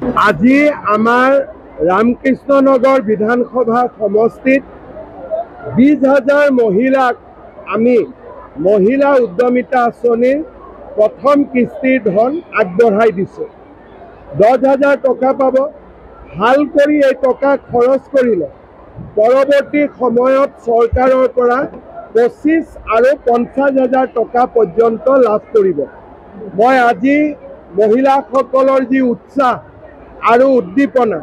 আজি আমাৰ ৰামকৃষ্ণনগৰ বিধানসভা সমষ্টিত 20,000 মহিলাক আমি মহিলা উদ্যমিতা আঁচনিৰ প্ৰথম কিস্তিৰ ধন আগবঢ়াই দিছোঁ। 10,000 টকা পাব। ভাল কৰি এই টকা খৰচ কৰিলে পৰৱৰ্তী সময়ত চৰকাৰৰ পৰা 25 আৰু 50,000 টকা পৰ্যন্ত লাভ কৰিব। মই আজি মহিলাসকলৰ যি উৎসাহ আৰু উদ্দীপনা,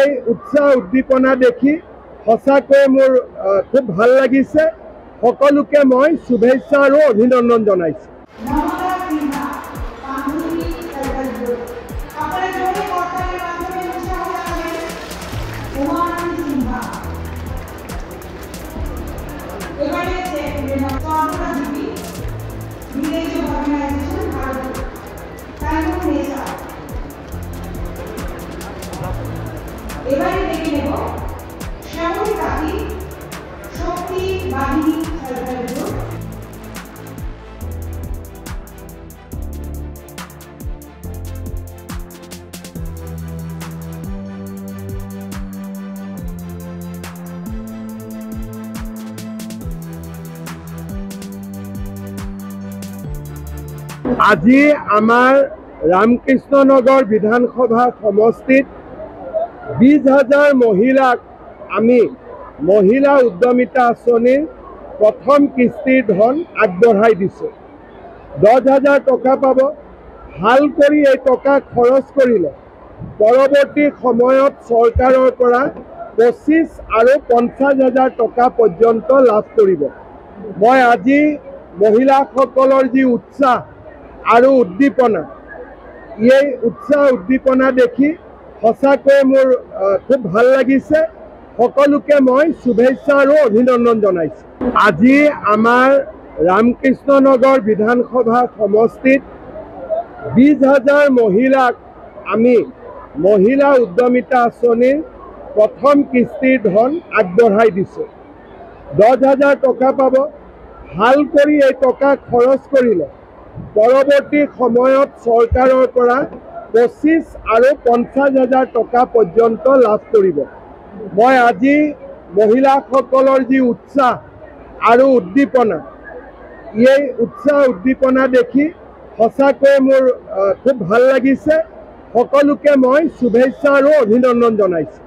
এই উৎসাহ উদ্দীপনা দেখি সঁচাকৈ মোৰ খুব ভাল লাগিছে। সকলোকে মই শুভেচ্ছা আৰু অভিনন্দন জনাইছোঁ। এবাৰে দেখে নেব শ্যামলী কাকি শক্তি বাহিনী সৰকাৰ গ্ৰুপ। আজি আমাৰ ৰামকৃষ্ণনগৰ বিধানসভা সমষ্টিত 20,000 মহিলাক আমি মহিলা উদ্যমিতা আঁচনিৰ প্ৰথম কিস্তিৰ ধন আগবঢ়াই দিছোঁ। 10,000 টকা পাব। ভাল কৰি এই টকা খৰচ কৰিলে পৰৱৰ্তী সময়ত চৰকাৰৰ পৰা 25 আৰু 50,000 টকা পৰ্যন্ত লাভ কৰিব। মই আজি মহিলাসকলৰ যি উৎসাহ আৰু উদ্দীপনা, এই উৎসাহ উদ্দীপনা দেখি সঁচাকৈ মোৰ খুব ভাল লাগিছে। সকলোকে মই শুভেচ্ছা আৰু অভিনন্দন জনাইছোঁ। আজি আমাৰ ৰামকৃষ্ণনগৰ বিধানসভা সমষ্টিত 20,000 মহিলাক আমি মহিলা উদ্যমিতা আঁচনিৰ প্ৰথম কিস্তিৰ ধন আগবঢ়াই দিছোঁ। 10,000 টকা পাব। ভাল কৰি এই টকা খৰচ কৰিলে পৰৱৰ্তী সময়ত চৰকাৰৰ পৰা 25 আৰু 50,000 টকা পৰ্যন্ত লাভ কৰিব। মই আজি মহিলাসকলৰ যি উৎসাহ আৰু উদ্দীপনা, এই উৎসাহ উদ্দীপনা দেখি সঁচাকৈ মোৰ খুব ভাল লাগিছে। সকলোকে মই শুভেচ্ছা আৰু অভিনন্দন জনাইছোঁ।